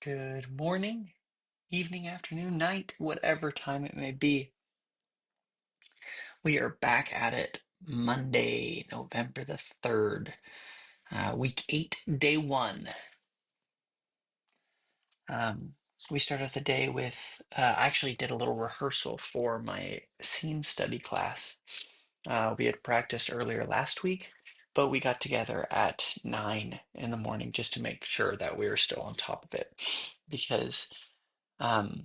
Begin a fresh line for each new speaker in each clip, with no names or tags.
Good morning, evening, afternoon, night, whatever time it may be. We are back at it Monday, November the 3rd, week 8, day 1. Um, we start off the day with, I actually did a little rehearsal for my scene study class. We had practiced earlier last week, but we got together at 9 in the morning just to make sure that we were still on top of it because. Um,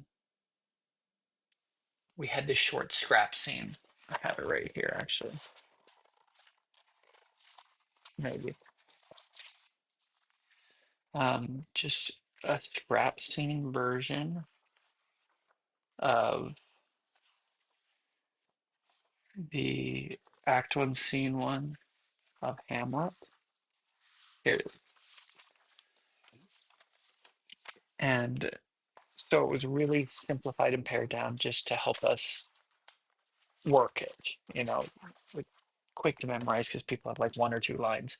we had this short scrap scene. I have it right here, actually. Maybe. Just a scrap scene version of the Act One, Scene One of Hamlet. Here, and so it was really simplified and pared down just to help us work it. With quick to memorize because people have like one or two lines.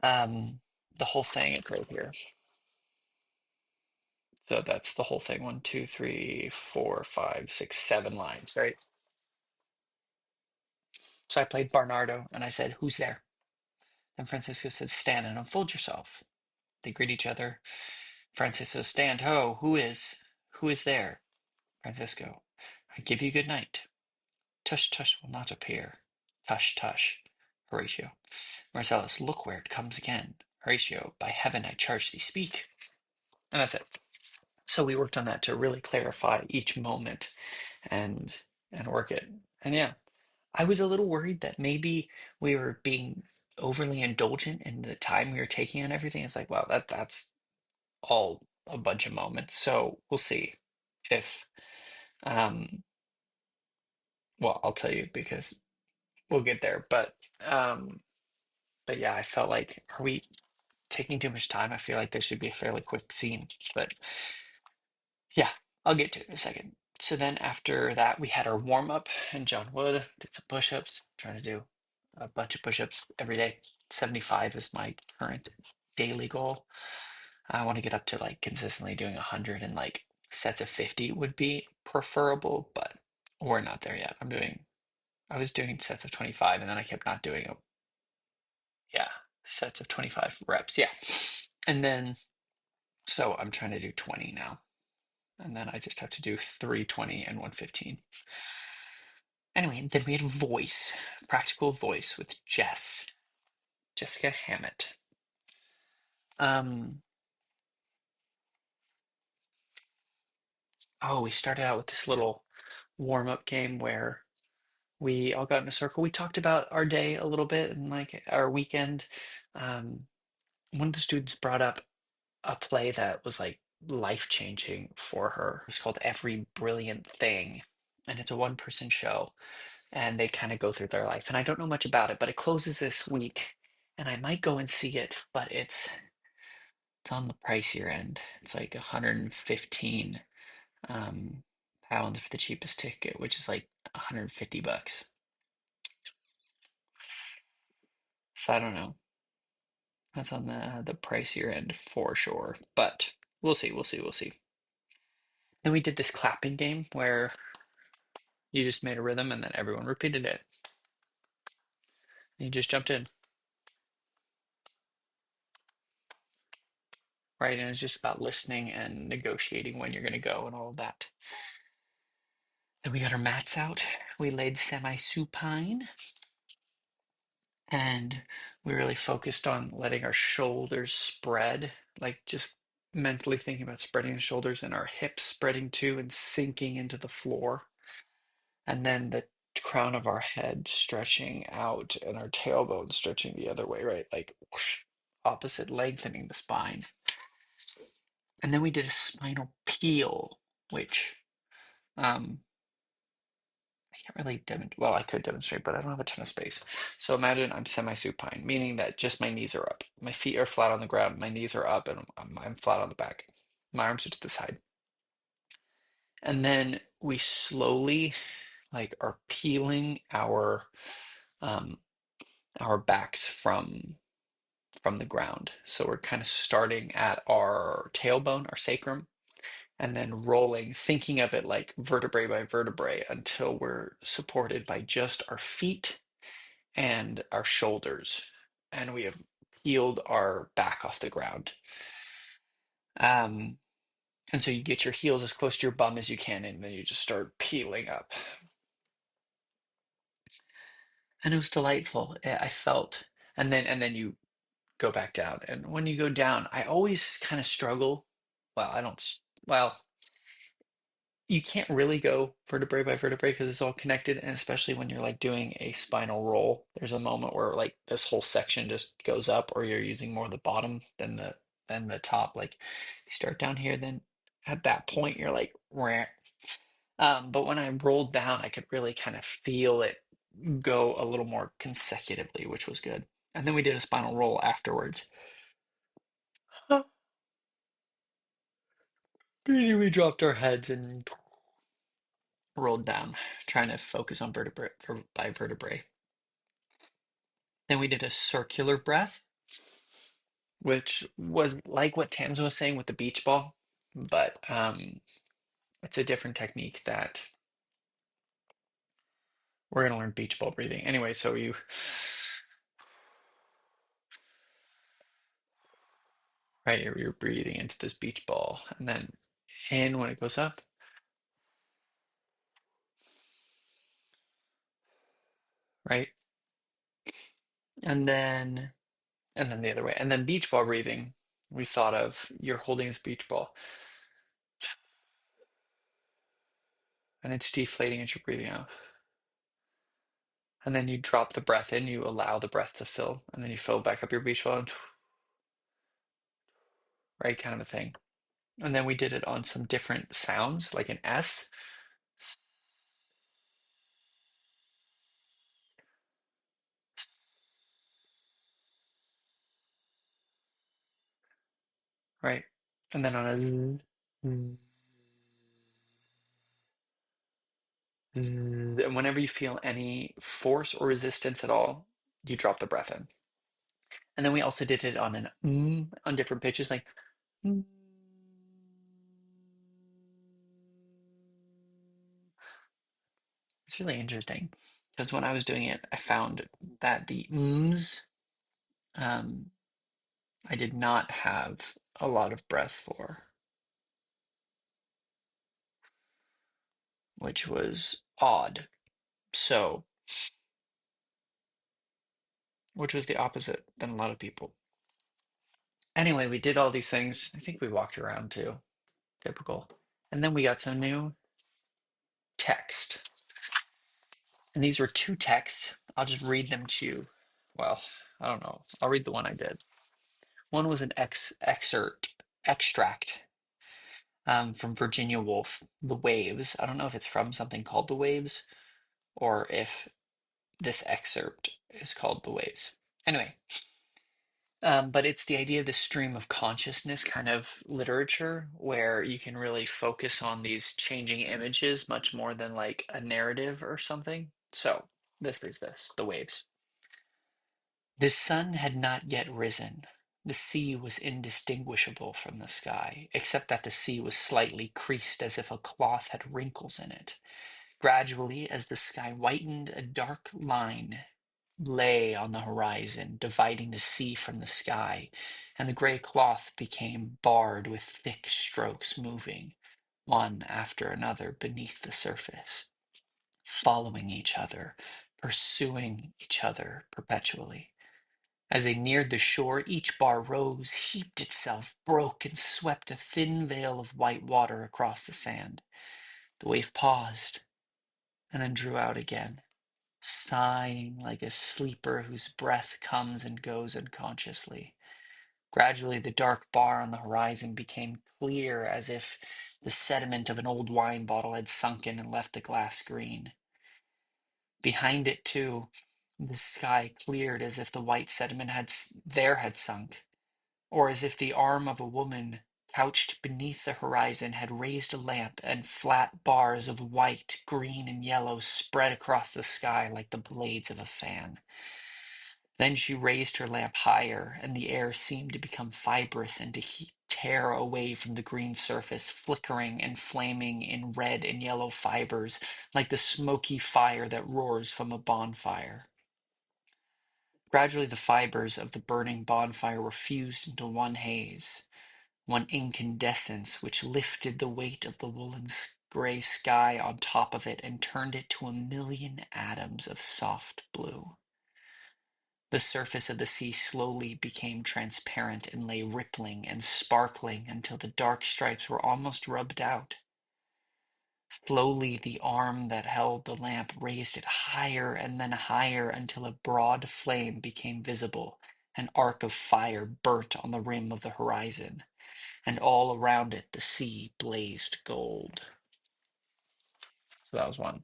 Um, the whole thing is right here. So that's the whole thing. One, two, three, four, five, six, 7 lines, right? So I played Barnardo and I said, "Who's there?" And Francisco said, "Stand and unfold yourself." They greet each other. Francisco, "Stand, ho, who is? Who is there?" Francisco, "I give you good night." Tush, tush will not appear. Tush, tush. Horatio. Marcellus, "Look where it comes again." Horatio, "By heaven, I charge thee, speak." And that's it. So we worked on that to really clarify each moment and work it. And yeah, I was a little worried that maybe we were being overly indulgent in the time we were taking on everything. It's like, well, that's all a bunch of moments. So we'll see if um well, I'll tell you because we'll get there. But yeah, I felt like, are we taking too much time? I feel like this should be a fairly quick scene. But yeah, I'll get to it in a second. So then after that, we had our warm up, and John Wood did some push ups, trying to do a bunch of push ups every day. 75 is my current daily goal. I want to get up to like consistently doing 100, and like sets of 50 would be preferable, but we're not there yet. I was doing sets of 25, and then I kept not doing them. Yeah, sets of 25 reps. Yeah. And then, so I'm trying to do 20 now. And then I just have to do 320 and 115. Anyway, then we had voice, practical voice with Jessica Hammett. Um, we started out with this little warm-up game where we all got in a circle. We talked about our day a little bit and like our weekend. Um, One of the students brought up a play that was like life-changing for her. It's called Every Brilliant Thing, and it's a one-person show. And they kind of go through their life. And I don't know much about it, but it closes this week, and I might go and see it, but it's on the pricier end. It's like 115 pounds for the cheapest ticket, which is like 150 bucks. So I don't know. That's on the pricier end for sure. But we'll see, we'll see, we'll see. Then we did this clapping game where you just made a rhythm and then everyone repeated it. You just jumped in, right? And it's just about listening and negotiating when you're going to go and all of that. Then we got our mats out. We laid semi-supine and we really focused on letting our shoulders spread, like just mentally thinking about spreading the shoulders and our hips spreading too and sinking into the floor. And then the crown of our head stretching out and our tailbone stretching the other way, right? Like whoosh, opposite, lengthening the spine. And then we did a spinal peel, which um, I can't really demonstrate. Well, I could demonstrate, but I don't have a ton of space. So imagine I'm semi-supine, meaning that just my knees are up. My feet are flat on the ground, my knees are up, and I'm flat on the back. My arms are to the side. And then we slowly like are peeling um our backs from from the ground. So we're kind of starting at our tailbone, our sacrum, and then rolling, thinking of it like vertebrae by vertebrae until we're supported by just our feet and our shoulders. And we have peeled our back off the ground. Um, and so you get your heels as close to your bum as you can, and then you just start peeling up. And it was delightful. I felt, and then you go back down. And when you go down, I always kind of struggle. Well, I don't, well, you can't really go vertebrae by vertebrae because it's all connected. And especially when you're like doing a spinal roll, there's a moment where like this whole section just goes up, or you're using more the bottom than the top. Like you start down here, then at that point you're like, "Rah." But when I rolled down, I could really kind of feel it go a little more consecutively, which was good. And then we did a spinal roll afterwards. We dropped our heads and rolled down, trying to focus on vertebrae by vertebrae. Then we did a circular breath, which was like what Tamsin was saying with the beach ball, but it's a different technique that we're going to learn beach ball breathing. Anyway, so right, you're breathing into this beach ball, and then in when it goes up, right? And then the other way. And then beach ball breathing, we thought of you're holding this beach ball and it's deflating as you're breathing out. And then you drop the breath in, you allow the breath to fill, and then you fill back up your beach ball, and, right, kind of a thing. And then we did it on some different sounds, like an S, right? And then on a Z, Z, Z. And whenever you feel any force or resistance at all, you drop the breath in. And then we also did it on an on different pitches, like mm. It's really interesting because when I was doing it, I found that the ums, um, I did not have a lot of breath for, which was odd. So, which was the opposite than a lot of people. Anyway, we did all these things. I think we walked around too, typical. And then we got some new text. And these were two texts. I'll just read them to you. Well, I don't know. I'll read the one I did. One was an extract from Virginia Woolf, The Waves. I don't know if it's from something called The Waves or if this excerpt is called The Waves. Anyway, but it's the idea of the stream of consciousness kind of literature where you can really focus on these changing images much more than like a narrative or something. So this is The Waves. The sun had not yet risen. The sea was indistinguishable from the sky, except that the sea was slightly creased as if a cloth had wrinkles in it. Gradually, as the sky whitened, a dark line lay on the horizon, dividing the sea from the sky, and the gray cloth became barred with thick strokes moving, one after another, beneath the surface, following each other, pursuing each other perpetually. As they neared the shore, each bar rose, heaped itself, broke, and swept a thin veil of white water across the sand. The wave paused and then drew out again, sighing like a sleeper whose breath comes and goes unconsciously. Gradually, the dark bar on the horizon became clear as if the sediment of an old wine bottle had sunken and left the glass green. Behind it, too, the sky cleared as if the white sediment had sunk, or as if the arm of a woman couched beneath the horizon had raised a lamp and flat bars of white, green, and yellow spread across the sky like the blades of a fan. Then she raised her lamp higher, and the air seemed to become fibrous and to tear away from the green surface, flickering and flaming in red and yellow fibers, like the smoky fire that roars from a bonfire. Gradually, the fibers of the burning bonfire were fused into one haze, one incandescence which lifted the weight of the woolen gray sky on top of it and turned it to a million atoms of soft blue. The surface of the sea slowly became transparent and lay rippling and sparkling until the dark stripes were almost rubbed out. Slowly, the arm that held the lamp raised it higher and then higher until a broad flame became visible. An arc of fire burnt on the rim of the horizon, and all around it the sea blazed gold. So that was one.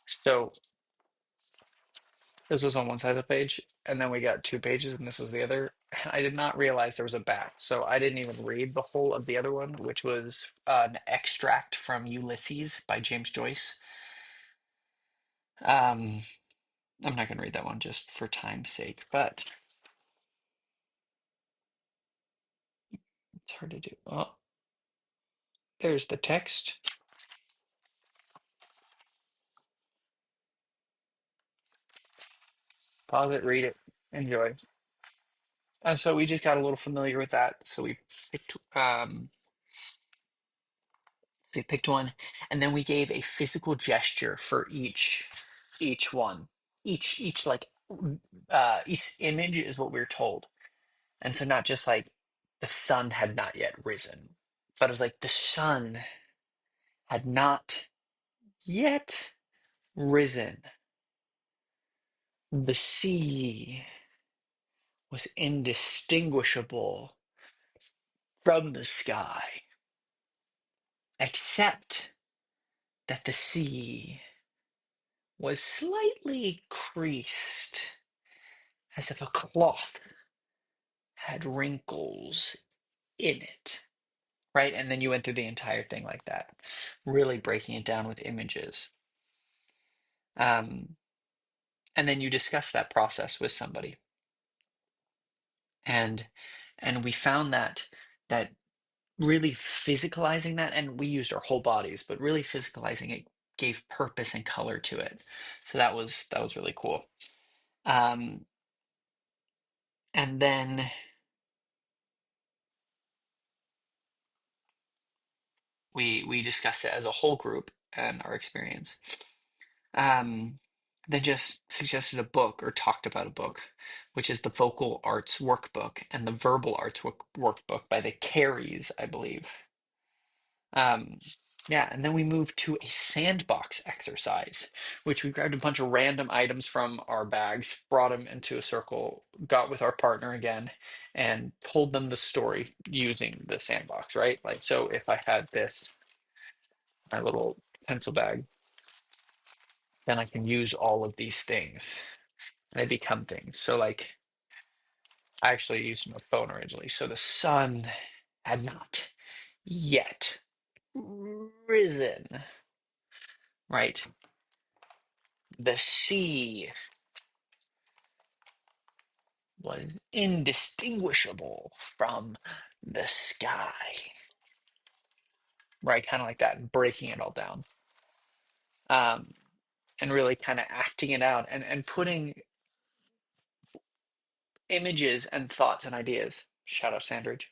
So this was on one side of the page, and then we got two pages, and this was the other. I did not realize there was a back, so I didn't even read the whole of the other one, which was an extract from Ulysses by James Joyce. Um, I'm not going to read that one just for time's sake, but it's hard to do. Oh, there's the text. Pause it, read it, enjoy. And so we just got a little familiar with that. So we picked one, and then we gave a physical gesture for each one. Each like each image is what we are told. And so not just like the sun had not yet risen, but it was like the sun had not yet risen. The sea was indistinguishable from the sky, except that the sea was slightly creased, as if a cloth had wrinkles in it, right? And then you went through the entire thing like that, really breaking it down with images. Um, and then you discuss that process with somebody. And we found that really physicalizing that, and we used our whole bodies, but really physicalizing it gave purpose and color to it. So that was really cool. Um, and then we discussed it as a whole group and our experience. Um, they just suggested a book or talked about a book, which is the Vocal Arts Workbook and the Verbal Arts Workbook by the Careys, I believe. Um, yeah, and then we moved to a sandbox exercise, which we grabbed a bunch of random items from our bags, brought them into a circle, got with our partner again, and told them the story using the sandbox, right? Like, so if I had this, my little pencil bag, then I can use all of these things and they become things. So, like, I actually used my phone originally. So the sun had not yet risen, right? The sea was indistinguishable from the sky, right? Kind of like that, and breaking it all down. Um, and really kind of acting it out and putting images and thoughts and ideas, shout out Sandridge,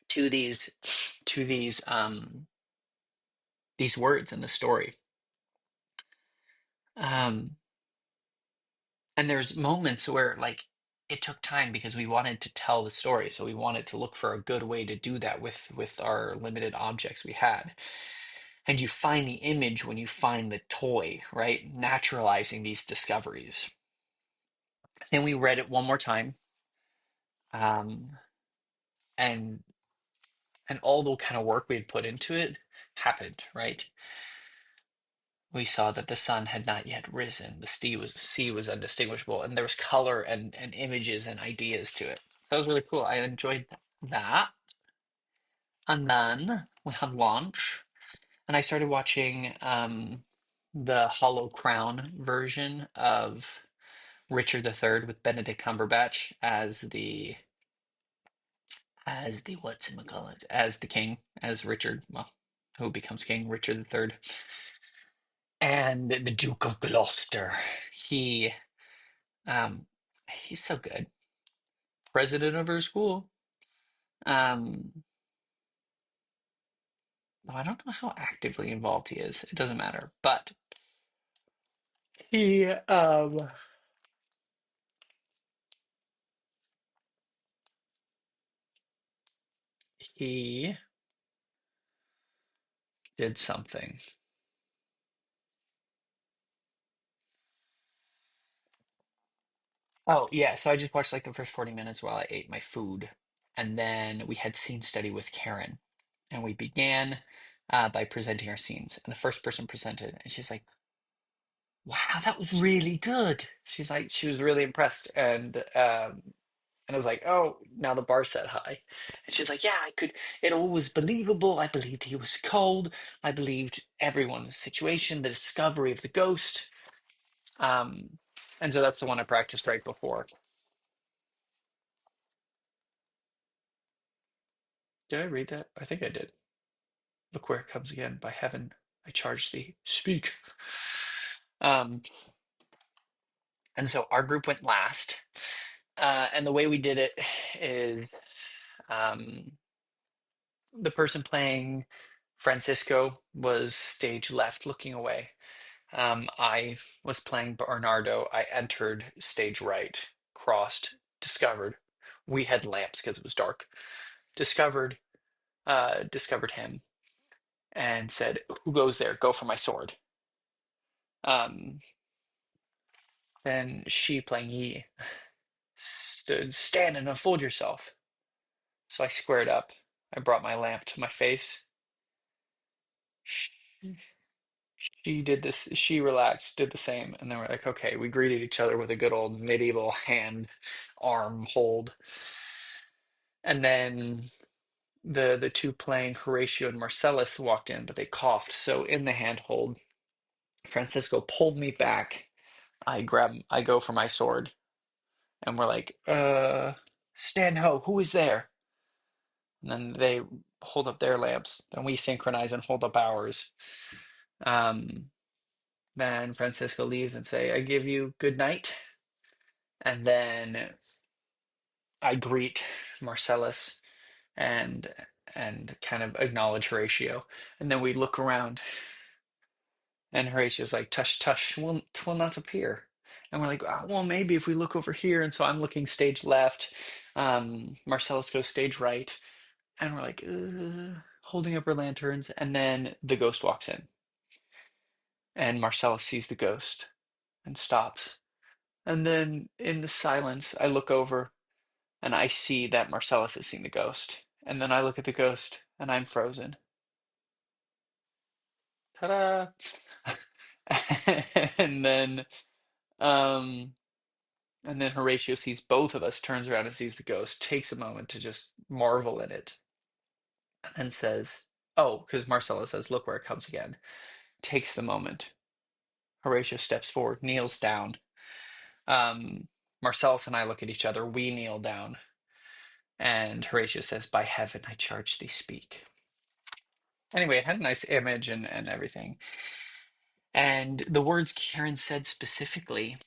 to these words in the story. Um, and there's moments where like it took time because we wanted to tell the story, so we wanted to look for a good way to do that with our limited objects we had. And you find the image when you find the toy, right? Naturalizing these discoveries. Then we read it one more time, um, and all the kind of work we had put into it happened, right? We saw that the sun had not yet risen. The sea was undistinguishable, and there was color and images and ideas to it. That was really cool. I enjoyed that. And then we had lunch, and I started watching. the Hollow Crown version of Richard III with Benedict Cumberbatch as the whatchamacallit, as the king, as Richard, well, who becomes king, Richard III, and the Duke of Gloucester. He he's so good. President of her school. Um, I don't know how actively involved he is. It doesn't matter, but he he did something. Oh, yeah. So I just watched like the first 40 minutes while I ate my food. And then we had scene study with Karen. And we began by presenting our scenes. And the first person presented, and she's like, wow, that was really good. She's like, she was really impressed. And I was like, oh, now the bar set high. And she's like, yeah, I could, it all was believable. I believed he was cold. I believed everyone's situation, the discovery of the ghost. Um, and so that's the one I practiced right before. Did I read that? I think I did. Look where it comes again. By heaven, I charge thee. Speak. Um, and so our group went last. And the way we did it is um, the person playing Francisco was stage left looking away. I was playing Bernardo. I entered stage right, crossed, discovered. We had lamps because it was dark. Discovered him and said, "Who goes there? Go for my sword." Um, then she playing Yi stood, stand and unfold yourself. So I squared up. I brought my lamp to my face. She did this, she relaxed, did the same, and then we're like, okay, we greeted each other with a good old medieval hand arm hold. And then the two playing Horatio and Marcellus walked in, but they coughed. So in the handhold, Francisco pulled me back. I go for my sword, and we're like, stand ho, who is there? And then they hold up their lamps, and we synchronize and hold up ours. Um, then Francisco leaves and say, I give you good night. And then I greet Marcellus and kind of acknowledge Horatio. And then we look around and Horatio's like, tush, tush, will not appear. And we're like, "Ah, well, maybe if we look over here." And so I'm looking stage left. Marcellus goes stage right. And we're like, holding up our lanterns. And then the ghost walks in. And Marcellus sees the ghost and stops. And then in the silence, I look over and I see that Marcellus has seen the ghost. And then I look at the ghost and I'm frozen. Ta-da! And then um and then Horatio sees both of us, turns around and sees the ghost, takes a moment to just marvel in it, and then says, oh, because Marcellus says, look where it comes again. Takes the moment. Horatio steps forward, kneels down. Um Marcellus and I look at each other, we kneel down, and Horatio says, by heaven, I charge thee, speak. Anyway, it had a nice image and everything. And the words Karen said specifically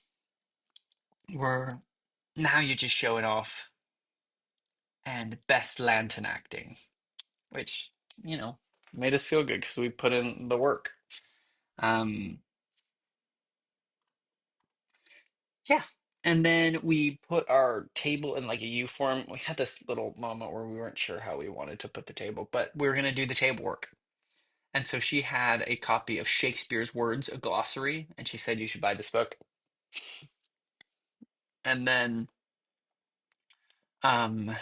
were, now you're just showing off, and best lantern acting, which, you know, made us feel good because we put in the work. Um, yeah. And then we put our table in like a U form. We had this little moment where we weren't sure how we wanted to put the table, but we were going to do the table work. And so she had a copy of Shakespeare's Words, a glossary, and she said, you should buy this book. And then, um,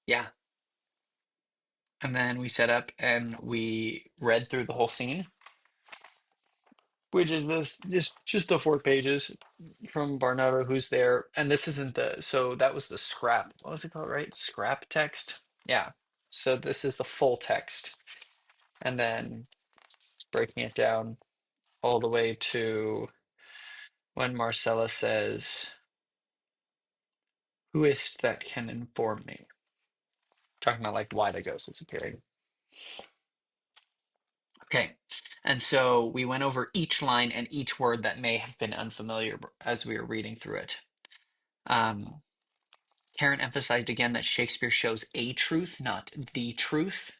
yeah. And then we set up and we read through the whole scene, which is this just the 4 pages from Barnado, who's there. And this isn't the, so that was the scrap. What was it called, right? Scrap text. Yeah. So this is the full text. And then breaking it down all the way to when Marcella says, "Who is that can inform me?" Talking about like why the ghost is appearing. Okay, and so we went over each line and each word that may have been unfamiliar as we were reading through it. Um, Karen emphasized again that Shakespeare shows a truth, not the truth.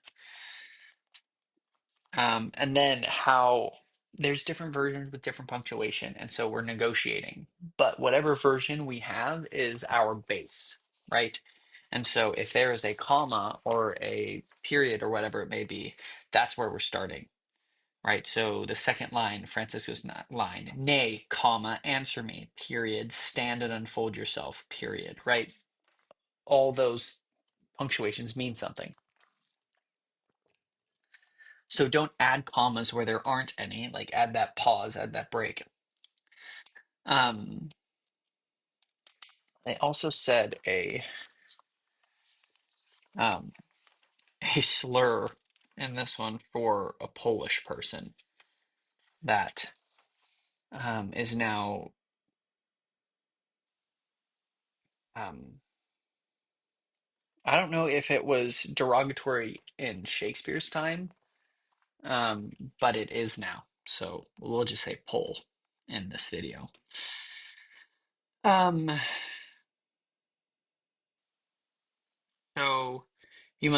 And then how there's different versions with different punctuation, and so we're negotiating. But whatever version we have is our base, right? And so if there is a comma or a period or whatever it may be, that's where we're starting, right? So the second line, Francisco's line, nay, comma, answer me, period, stand and unfold yourself, period, right? All those punctuations mean something. So don't add commas where there aren't any, like add that pause, add that break. Um, they also said um, a slur in this one for a Polish person that is now um, I don't know if it was derogatory in Shakespeare's time, but it is now. So we'll just say Pole in this video. Um, so you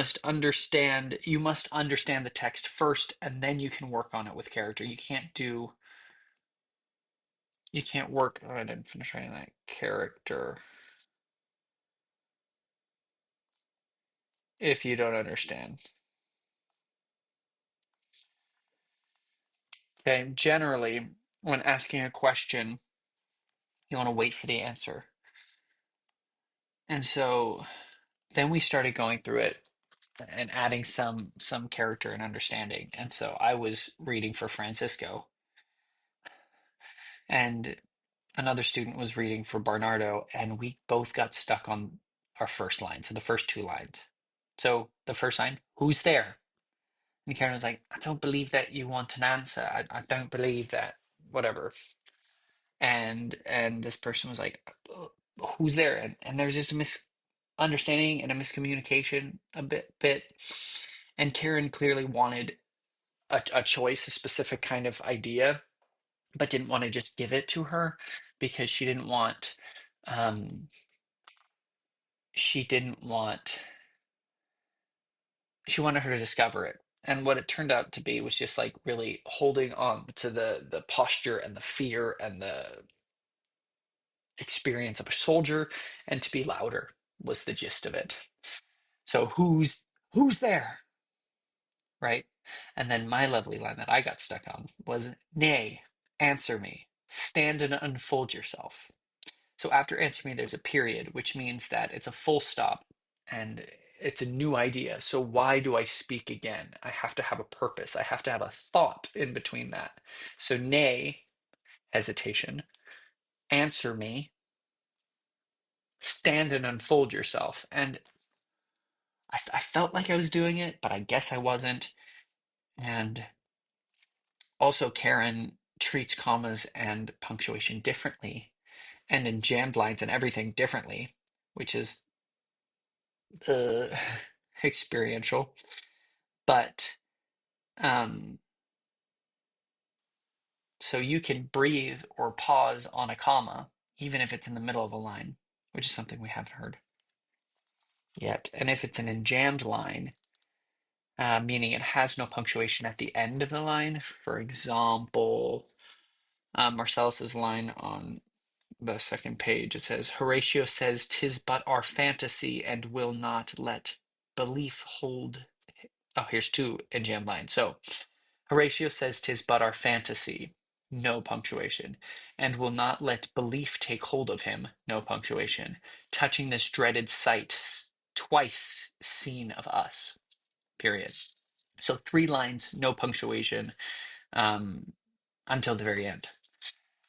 must understand the text first, and then you can work on it with character. You can't work. Oh, I didn't finish writing that character if you don't understand. Okay, generally, when asking a question, you want to wait for the answer. And so then we started going through it and adding some character and understanding. And so I was reading for Francisco, and another student was reading for Bernardo, and we both got stuck on our first line. So the first two lines. So the first line, who's there? And Karen was like, I don't believe that you want an answer. I don't believe that, whatever. And this person was like, who's there? And there's just a misunderstanding and a miscommunication a bit. And Karen clearly wanted a choice, a specific kind of idea, but didn't want to just give it to her because um she didn't want she wanted her to discover it. And what it turned out to be was just like really holding on to the posture and the fear and the experience of a soldier, and to be louder was the gist of it. So who's there? Right? And then my lovely line that I got stuck on was, nay, answer me. Stand and unfold yourself. So after answer me, there's a period, which means that it's a full stop and it's a new idea. So why do I speak again? I have to have a purpose. I have to have a thought in between that. So nay, hesitation, answer me, stand and unfold yourself. And I felt like I was doing it, but I guess I wasn't. And also, Karen treats commas and punctuation differently, and in jammed lines and everything differently, which is uh, experiential. But um, so you can breathe or pause on a comma, even if it's in the middle of a line, which is something we haven't heard yet. And if it's an enjambed line, meaning it has no punctuation at the end of the line, for example, Marcellus's line on the second page, it says, Horatio says, "'Tis but our fantasy, and will not let belief hold." Oh, here's two enjambed lines. So Horatio says, "'Tis but our fantasy," no punctuation, "and will not let belief take hold of him," no punctuation, "touching this dreaded sight twice seen of us," period. So three lines, no punctuation, um, until the very end.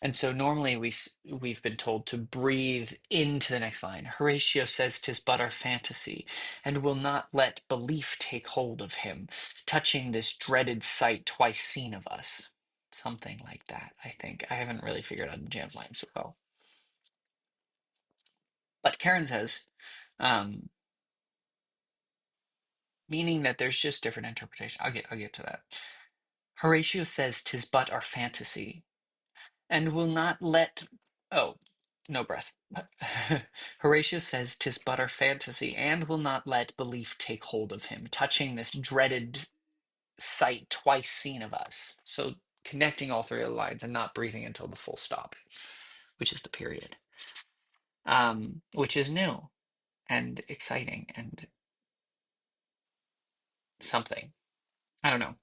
And so normally we've been told to breathe into the next line. Horatio says 'tis but our fantasy, and will not let belief take hold of him, touching this dreaded sight twice seen of us. Something like that, I think. I haven't really figured out the jam line so well. But Karen says, um, meaning that there's just different interpretation. I'll get to that. Horatio says 'tis but our fantasy, and will not let oh no breath. Horatio says 'tis but our fantasy, and will not let belief take hold of him, touching this dreaded sight twice seen of us. So connecting all three of the lines and not breathing until the full stop, which is the period, which is new and exciting and something. I don't know.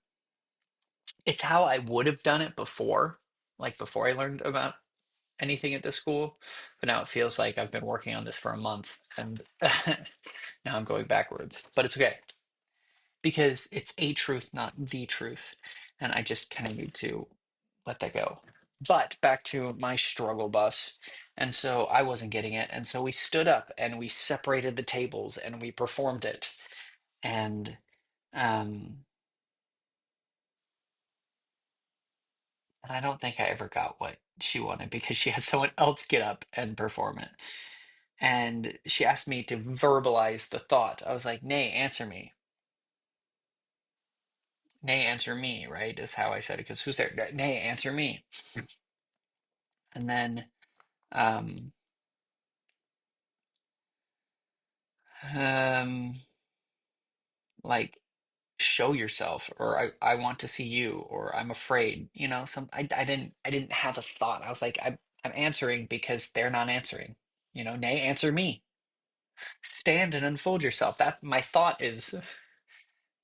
It's how I would have done it before, like before I learned about anything at this school, but now it feels like I've been working on this for a month and now I'm going backwards. But it's okay because it's a truth, not the truth. And I just kind of need to let that go. But back to my struggle bus. And so I wasn't getting it. And so we stood up and we separated the tables and we performed it. And um, I don't think I ever got what she wanted because she had someone else get up and perform it. And she asked me to verbalize the thought. I was like, nay, answer me. Nay, answer me, right? Is how I said it. Because who's there? Nay, answer me. And then, um, um, like, show yourself, or I want to see you, or I'm afraid. I didn't have a thought. I was like, I'm answering because they're not answering. Nay, answer me. Stand and unfold yourself. That my thought is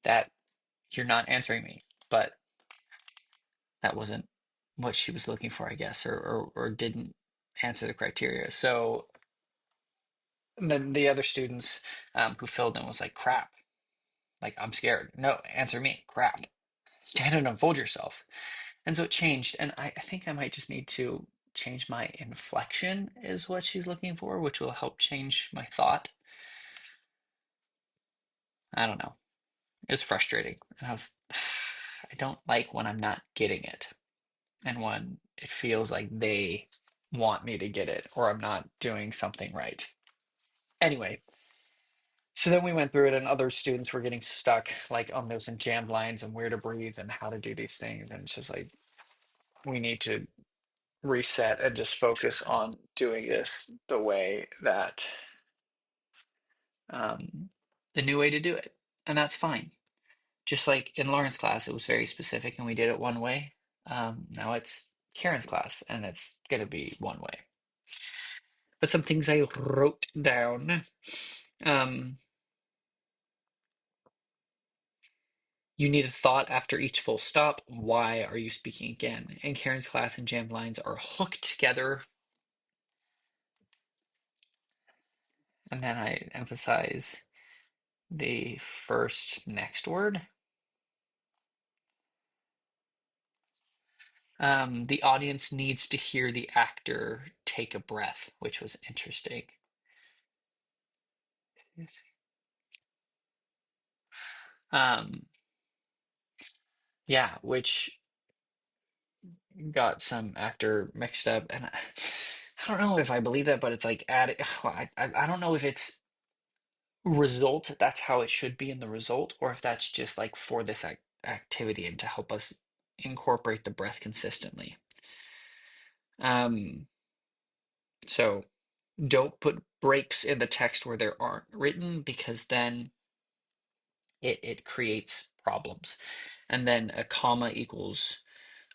that you're not answering me, but that wasn't what she was looking for, I guess, or didn't answer the criteria. So then the other students who filled in was like, crap, like I'm scared. No, answer me, crap. Stand and unfold yourself. And so it changed. And I think I might just need to change my inflection, is what she's looking for, which will help change my thought. I don't know. It was frustrating. And I don't like when I'm not getting it. And when it feels like they want me to get it or I'm not doing something right. Anyway, so then we went through it, and other students were getting stuck like on those jammed lines and where to breathe and how to do these things. And it's just like we need to reset and just focus on doing this the way that um, the new way to do it. And that's fine. Just like in Lauren's class, it was very specific and we did it one way. Now it's Karen's class and it's going to be one way. But some things I wrote down. Um, you need a thought after each full stop. Why are you speaking again? In Karen's class and jammed lines are hooked together. And then I emphasize the first next word. The audience needs to hear the actor take a breath, which was interesting. Um, yeah, which got some actor mixed up, and I don't know if I believe that, but it's like add. I don't know if it's result. That's how it should be in the result, or if that's just like for this activity and to help us incorporate the breath consistently. Um, so don't put breaks in the text where there aren't written because then it creates problems. And then a comma equals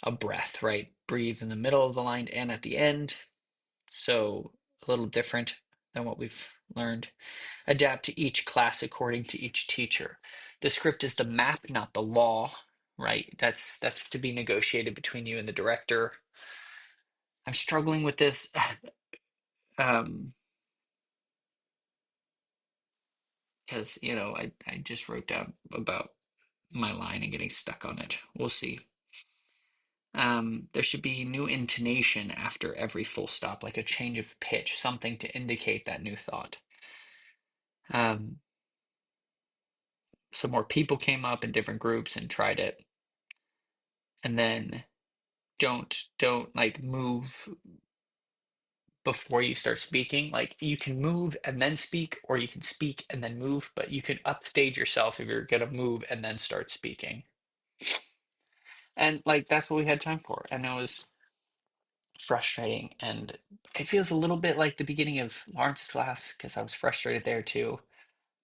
a breath, right? Breathe in the middle of the line and at the end. So a little different than what we've learned. Adapt to each class according to each teacher. The script is the map, not the law, right? That's to be negotiated between you and the director. I'm struggling with this. um, because I just wrote down about my line and getting stuck on it. We'll see. There should be new intonation after every full stop, like a change of pitch, something to indicate that new thought. Um, so more people came up in different groups and tried it. And then don't like move before you start speaking. Like you can move and then speak, or you can speak and then move, but you can upstage yourself if you're gonna move and then start speaking. And like that's what we had time for. And it was frustrating. And it feels a little bit like the beginning of Lawrence's class because I was frustrated there too.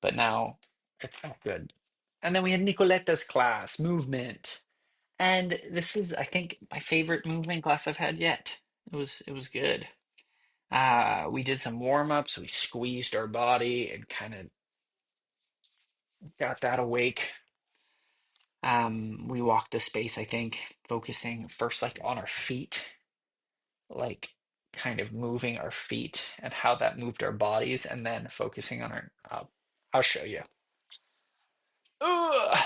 But now it's not good. And then we had Nicoletta's class, movement. And this is, I think, my favorite movement class I've had yet. It was good. We did some warm-ups, we squeezed our body and kind of got that awake. We walked the space, I think, focusing first like on our feet, like kind of moving our feet and how that moved our bodies, and then focusing on our I'll show you. Ugh!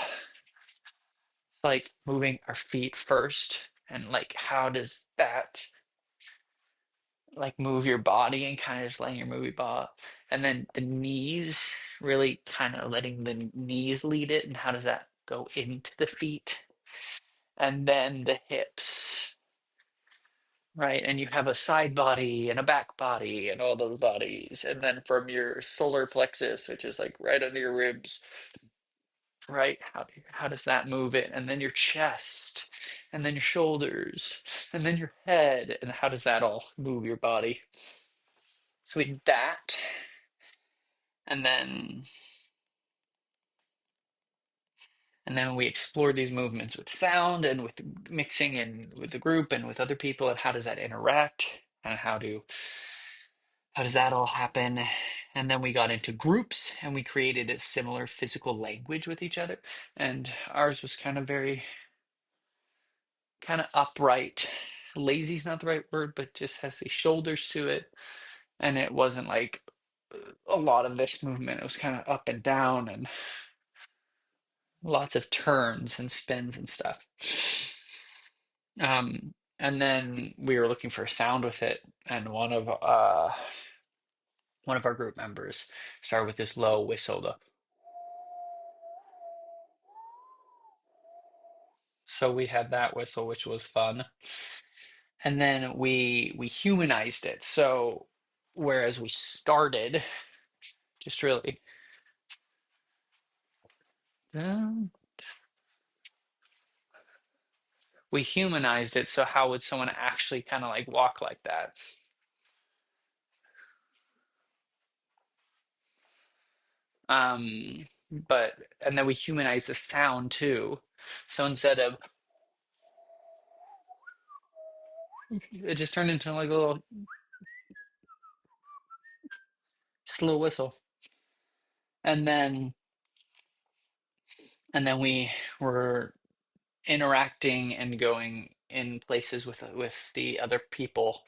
Like moving our feet first, and like how does that like move your body and kind of just letting your movie ball, and then the knees, really kind of letting the knees lead it, and how does that go into the feet, and then the hips, right? And you have a side body and a back body and all those bodies, and then from your solar plexus, which is like right under your ribs, right? How does that move it? And then your chest, and then your shoulders, and then your head, and how does that all move your body? So we did that. And then we explored these movements with sound and with mixing and with the group and with other people, and how does that interact, and how does that all happen? And then we got into groups and we created a similar physical language with each other. And ours was kind of very kind of upright. Lazy's not the right word, but just has the shoulders to it. And it wasn't like a lot of this movement. It was kind of up and down and lots of turns and spins and stuff. And then we were looking for a sound with it, and one of our group members started with this low whistle. So we had that whistle, which was fun. And then we humanized it. So whereas we started just really um, we humanized it. So how would someone actually kind of like walk like that? But and then we humanized the sound too. So instead of it just turned into like a little just a little whistle. And then we were interacting and going in places with the other people,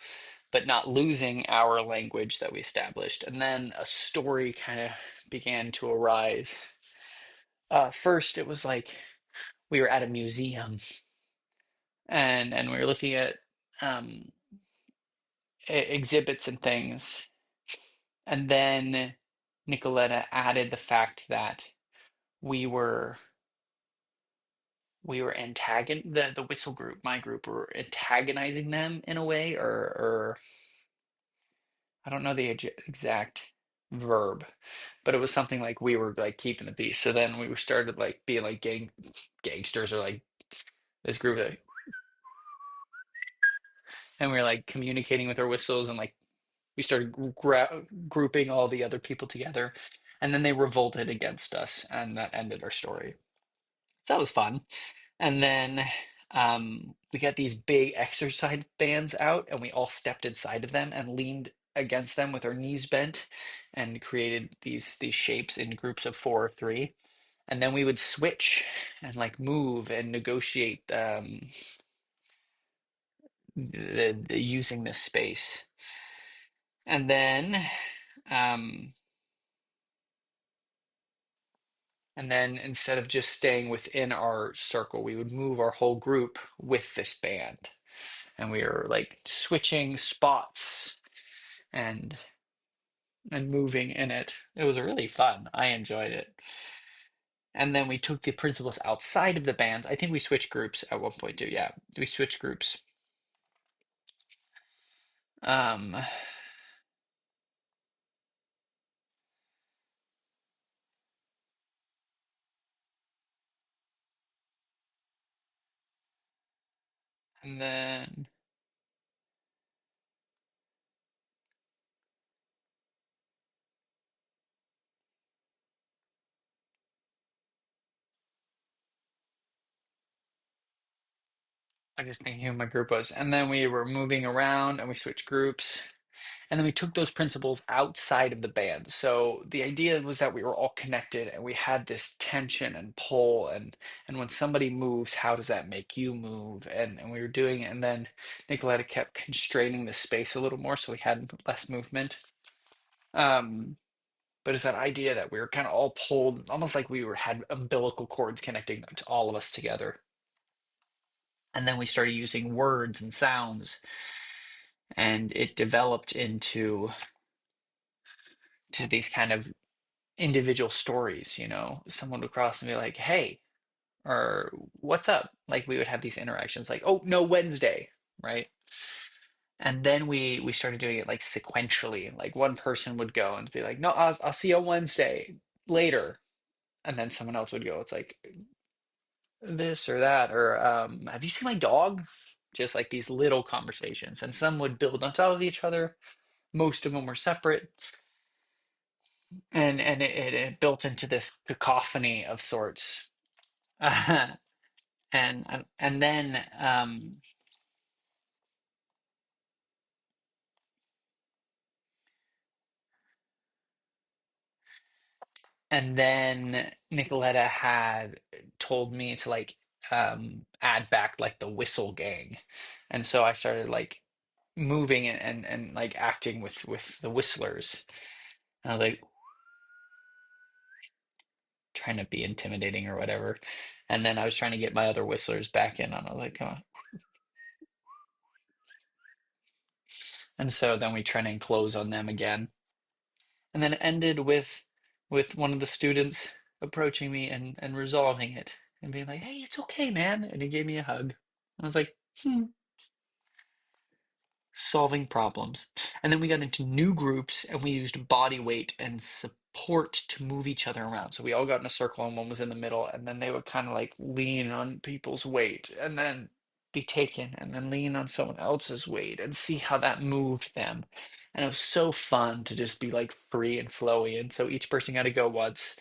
but not losing our language that we established. And then a story kind of began to arise. First, it was like we were at a museum, and we were looking at um, exhibits and things. And then Nicoletta added the fact that we were the whistle group, my group, were antagonizing them in a way, or I don't know the exact verb, but it was something like we were like keeping the peace. So then we started like being like gangsters, or like this group, and we were like communicating with our whistles, and like we started grouping all the other people together, and then they revolted against us, and that ended our story. So that was fun. And then we got these big exercise bands out, and we all stepped inside of them and leaned against them with our knees bent, and created these shapes in groups of four or three. And then we would switch and like move and negotiate using this space. And then um, And then instead of just staying within our circle, we would move our whole group with this band. And we were like switching spots and moving in it. It was really fun. I enjoyed it. And then we took the principles outside of the bands. I think we switched groups at one point too. Yeah, we switched groups. Um, and then I just thinking who my group was. And then we were moving around and we switched groups. And then we took those principles outside of the band. So the idea was that we were all connected and we had this tension and pull and when somebody moves, how does that make you move? And we were doing it. And then Nicoletta kept constraining the space a little more so we had less movement. Um, but it's that idea that we were kind of all pulled, almost like we were had umbilical cords connecting to all of us together. And then we started using words and sounds, and it developed into these kind of individual stories. Someone would cross and be like, "Hey," or "What's up?" Like we would have these interactions, like, "Oh, no, Wednesday," right? And then we started doing it like sequentially. Like one person would go and be like, "No, I'll see you on Wednesday later," and then someone else would go. It's like this or that, or have you seen my dog? Just like these little conversations, and some would build on top of each other. Most of them were separate, and it built into this cacophony of sorts. And then Nicoletta had told me to like add back like the whistle gang, and so I started like moving and like acting with the whistlers. And I was like trying to be intimidating or whatever, and then I was trying to get my other whistlers back in, and I was like, come on. And so then we try and close on them again. And then it ended with one of the students approaching me and resolving it and being like, "Hey, it's okay, man." And he gave me a hug. I was like, solving problems. And then we got into new groups and we used body weight and support to move each other around. So we all got in a circle and one was in the middle, and then they would kind of like lean on people's weight and then be taken and then lean on someone else's weight and see how that moved them. And it was so fun to just be like free and flowy. And so each person got to go once.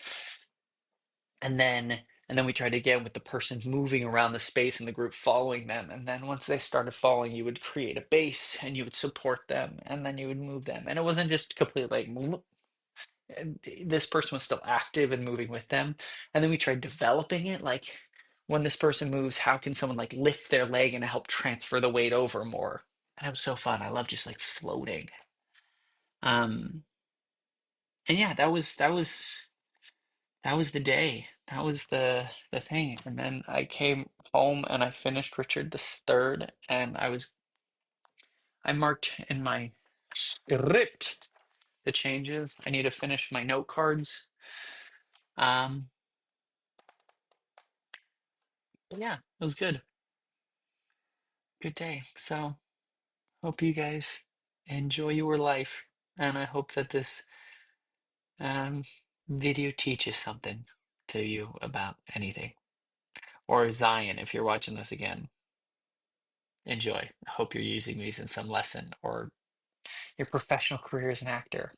And then we tried again with the person moving around the space and the group following them. And then once they started following, you would create a base and you would support them and then you would move them. And it wasn't just completely like this person was still active and moving with them. And then we tried developing it like when this person moves, how can someone like lift their leg and help transfer the weight over more? And it was so fun. I love just like floating. Um and yeah, that was the day. That was the thing. And then I came home and I finished Richard the Third, and I marked in my script the changes. I need to finish my note cards. Um, but yeah, it was good. Good day. So hope you guys enjoy your life, and I hope that this um video teaches something to you about anything. Or Zion, if you're watching this again, enjoy. I hope you're using these in some lesson or your professional career as an actor.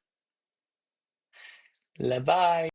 Bye bye.